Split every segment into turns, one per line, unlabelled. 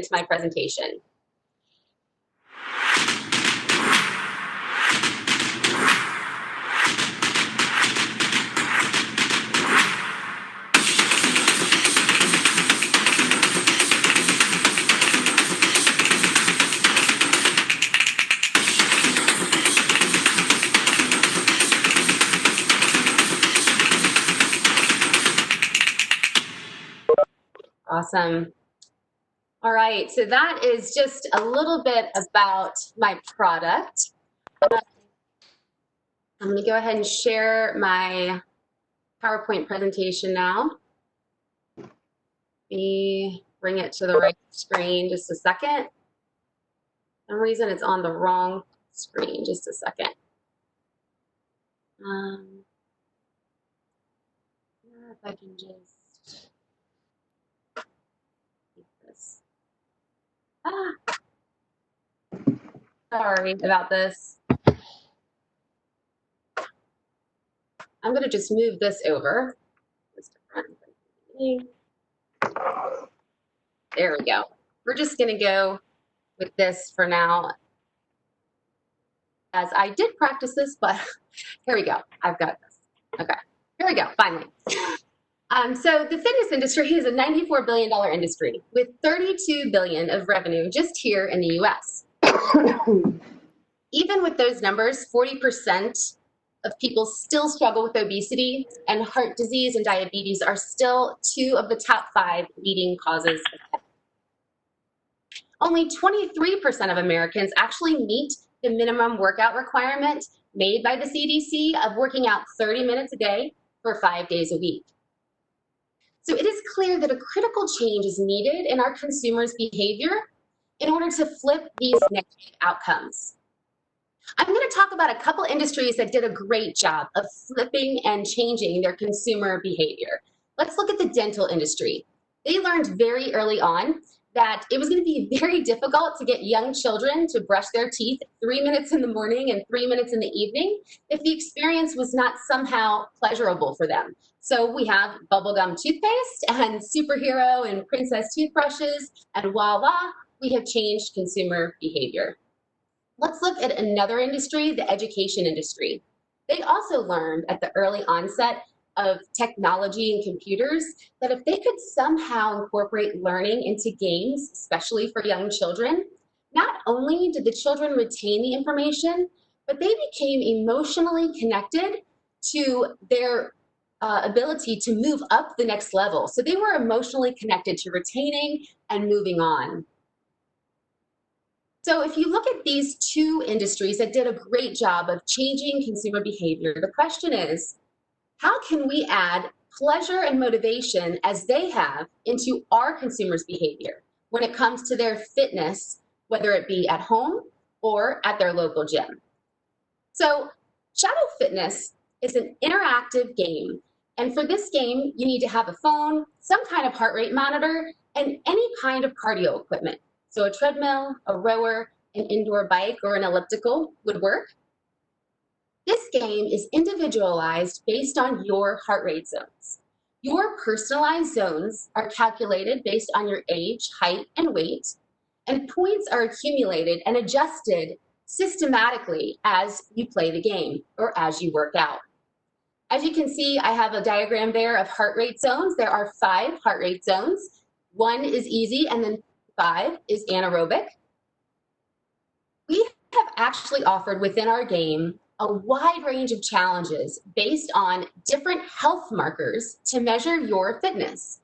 into my presentation. Awesome. All right, so that is just a little bit about my product. I'm going to go ahead and share my PowerPoint presentation now. Let me bring it to the right screen just a second. For some reason it's on the wrong screen. Just a second. If I can just keep this. Sorry about this. I'm going to just move this over. There we go. We're just going to go with this for now, as I did practice this, but here we go. I've got this. Okay, here we go, finally. So the fitness industry is a $94 billion industry with $32 billion of revenue just here in the US. Even with those numbers, 40% of people still struggle with obesity, and heart disease and diabetes are still 2 of the top 5 leading causes of death. Only 23% of Americans actually meet the minimum workout requirement made by the CDC of working out 30 minutes a day for 5 days a week. So it is clear that a critical change is needed in our consumers' behavior in order to flip these negative outcomes. I'm going to talk about a couple industries that did a great job of flipping and changing their consumer behavior. Let's look at the dental industry. They learned very early on that it was going to be very difficult to get young children to brush their teeth 3 minutes in the morning and 3 minutes in the evening if the experience was not somehow pleasurable for them. So we have bubblegum toothpaste and superhero and princess toothbrushes, and voila, we have changed consumer behavior. Let's look at another industry, the education industry. They also learned at the early onset of technology and computers that if they could somehow incorporate learning into games, especially for young children, not only did the children retain the information, but they became emotionally connected to their ability to move up the next level. So they were emotionally connected to retaining and moving on. So if you look at these 2 industries that did a great job of changing consumer behavior, the question is, how can we add pleasure and motivation as they have into our consumers' behavior when it comes to their fitness, whether it be at home or at their local gym? So Shadō Fitness is an interactive game. And for this game, you need to have a phone, some kind of heart rate monitor, and any kind of cardio equipment. So a treadmill, a rower, an indoor bike, or an elliptical would work. This game is individualized based on your heart rate zones. Your personalized zones are calculated based on your age, height, and weight, and points are accumulated and adjusted systematically as you play the game or as you work out. As you can see, I have a diagram there of heart rate zones. There are 5 heart rate zones. 1 is easy, and then 5 is anaerobic. We have actually offered within our game a wide range of challenges based on different health markers to measure your fitness.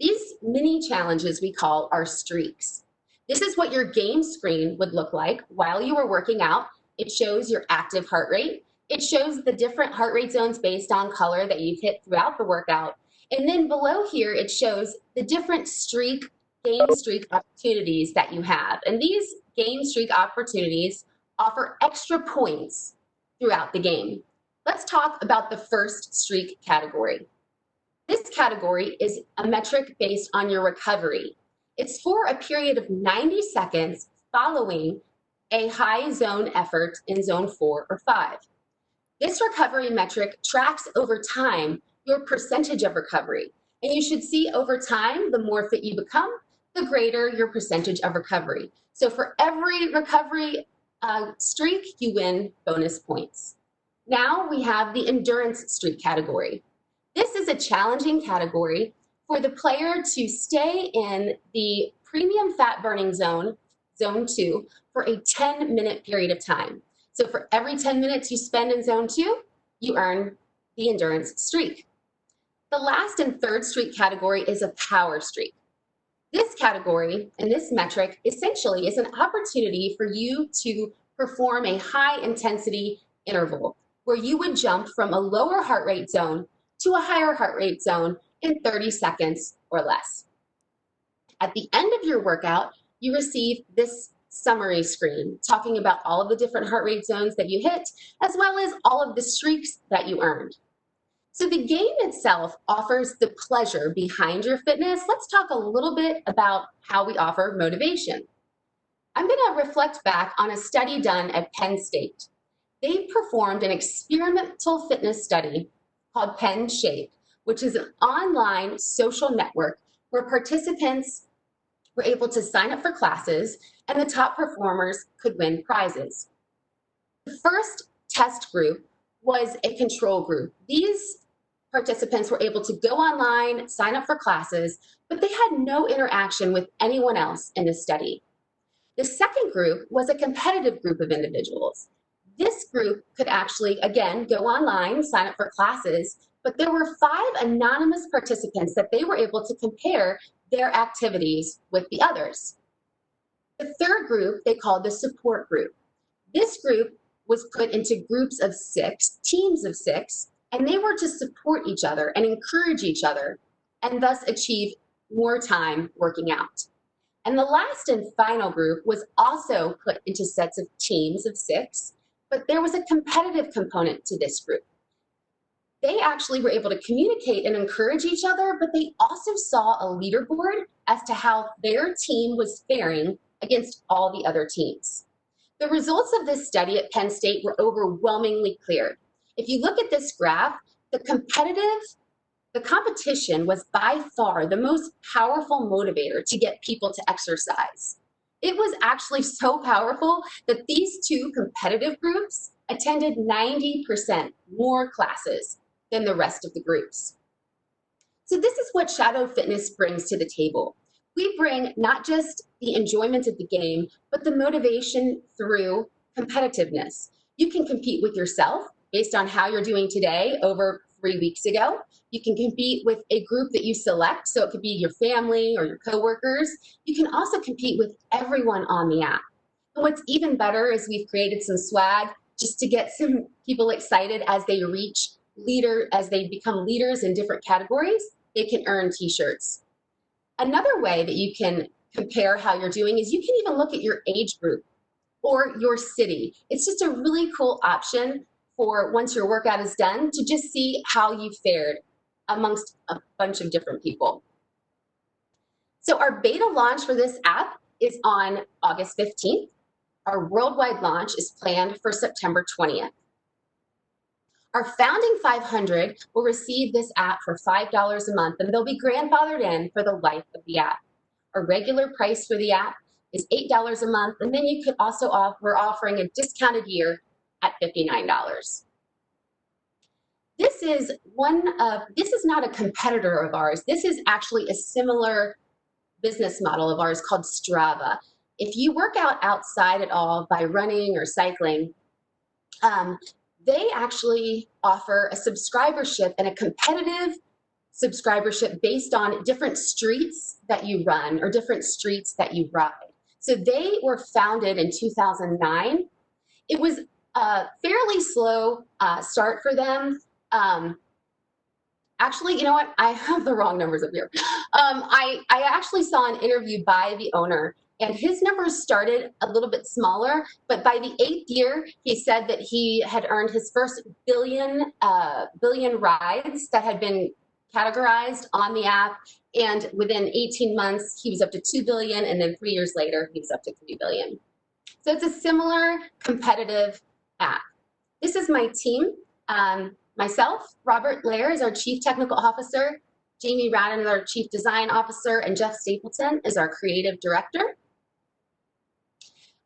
These mini challenges we call our streaks. This is what your game screen would look like while you were working out. It shows your active heart rate. It shows the different heart rate zones based on color that you've hit throughout the workout. And then below here, it shows the different game streak opportunities that you have. And these game streak opportunities offer extra points throughout the game. Let's talk about the first streak category. This category is a metric based on your recovery. It's for a period of 90 seconds following a high zone effort in zone 4 or 5. This recovery metric tracks over time your percentage of recovery. And you should see over time, the more fit you become, the greater your percentage of recovery. So for every recovery streak, you win bonus points. Now we have the endurance streak category. This is a challenging category for the player to stay in the premium fat burning zone, zone 2, for a 10-minute period of time. So for every 10 minutes you spend in zone 2, you earn the endurance streak. The last and third streak category is a power streak. This category and this metric essentially is an opportunity for you to perform a high intensity interval where you would jump from a lower heart rate zone to a higher heart rate zone in 30 seconds or less. At the end of your workout, you receive this summary screen talking about all of the different heart rate zones that you hit, as well as all of the streaks that you earned. So the game itself offers the pleasure behind your fitness. Let's talk a little bit about how we offer motivation. I'm going to reflect back on a study done at Penn State. They performed an experimental fitness study called Penn Shape, which is an online social network where participants were able to sign up for classes and the top performers could win prizes. The first test group was a control group. These participants were able to go online, sign up for classes, but they had no interaction with anyone else in the study. The second group was a competitive group of individuals. This group could actually, again, go online, sign up for classes, but there were 5 anonymous participants that they were able to compare their activities with the others. The third group they called the support group. This group was put into groups of 6, teams of 6, and they were to support each other and encourage each other and thus achieve more time working out. And the last and final group was also put into sets of teams of 6, but there was a competitive component to this group. They actually were able to communicate and encourage each other, but they also saw a leaderboard as to how their team was faring against all the other teams. The results of this study at Penn State were overwhelmingly clear. If you look at this graph, the competition was by far the most powerful motivator to get people to exercise. It was actually so powerful that these two competitive groups attended 90% more classes than the rest of the groups. So this is what Shadō Fitness brings to the table. We bring not just the enjoyment of the game, but the motivation through competitiveness. You can compete with yourself based on how you're doing today over 3 weeks ago. You can compete with a group that you select, so it could be your family or your coworkers. You can also compete with everyone on the app. And what's even better is we've created some swag just to get some people excited as they become leaders in different categories. They can earn t-shirts. Another way that you can compare how you're doing is you can even look at your age group or your city. It's just a really cool option for once your workout is done to just see how you fared amongst a bunch of different people. So our beta launch for this app is on August 15th. Our worldwide launch is planned for September 20th. Our founding 500 will receive this app for $5 a month, and they'll be grandfathered in for the life of the app. Our regular price for the app is $8 a month, and then you could also we're offering a discounted year at $59. This is not a competitor of ours. This is actually a similar business model of ours called Strava. If you work out outside at all by running or cycling, they actually offer a subscribership and a competitive subscribership based on different streets that you run or different streets that you ride. So they were founded in 2009. It was a fairly slow start for them. Actually, you know what? I have the wrong numbers up here. I actually saw an interview by the owner, and his numbers started a little bit smaller, but by the 8th year, he said that he had earned his first billion rides that had been categorized on the app, and within 18 months, he was up to 2 billion, and then 3 years later, he was up to 3 billion. So it's a similar competitive app. This is my team. Myself, Robert Lair is our Chief Technical Officer. Jamie Raddin is our Chief Design Officer, and Jeff Stapleton is our Creative Director.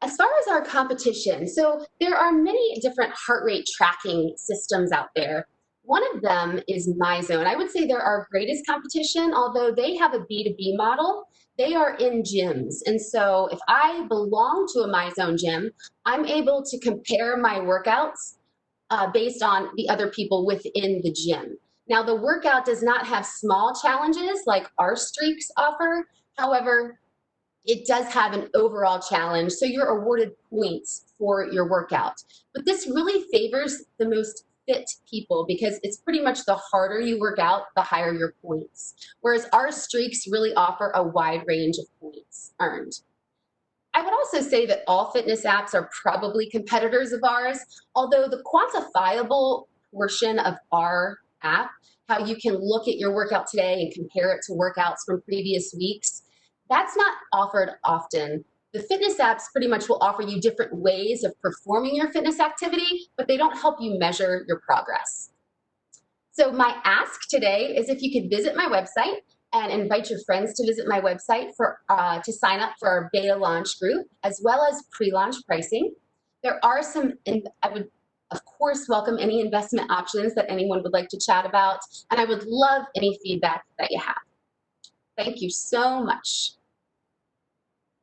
As far as our competition, so there are many different heart rate tracking systems out there. One of them is myzone. I would say they're our greatest competition, although they have a B2B model. They are in gyms. And so if I belong to a myzone gym, I'm able to compare my workouts based on the other people within the gym. Now, the workout does not have small challenges like our streaks offer. However, it does have an overall challenge, so you're awarded points for your workout. But this really favors the most fit people because it's pretty much the harder you work out, the higher your points. Whereas our streaks really offer a wide range of points earned. I would also say that all fitness apps are probably competitors of ours, although the quantifiable portion of our app, how you can look at your workout today and compare it to workouts from previous weeks, that's not offered often. The fitness apps pretty much will offer you different ways of performing your fitness activity, but they don't help you measure your progress. So my ask today is if you could visit my website and invite your friends to visit my website to sign up for our beta launch group, as well as pre-launch pricing. There are some, and I would of course welcome any investment options that anyone would like to chat about, and I would love any feedback that you have. Thank you so much.